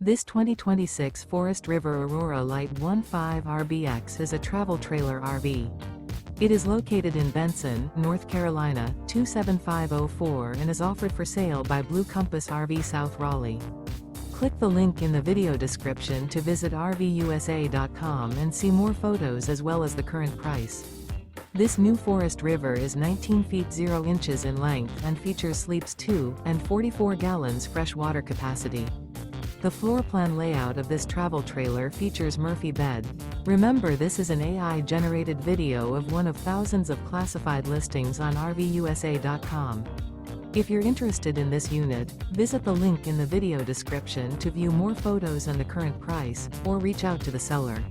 This 2026 Forest River Aurora Light 15RBX is a travel trailer RV. It is located in Benson, North Carolina, 27504 and is offered for sale by Blue Compass RV South Raleigh. Click the link in the video description to visit RVUSA.com and see more photos as well as the current price. This new Forest River is 19 feet 0 inches in length and features sleeps 2 and 44 gallons fresh water capacity. The floor plan layout of this travel trailer features Murphy bed. Remember, this is an AI-generated video of one of thousands of classified listings on RVUSA.com. If you're interested in this unit, visit the link in the video description to view more photos and the current price, or reach out to the seller.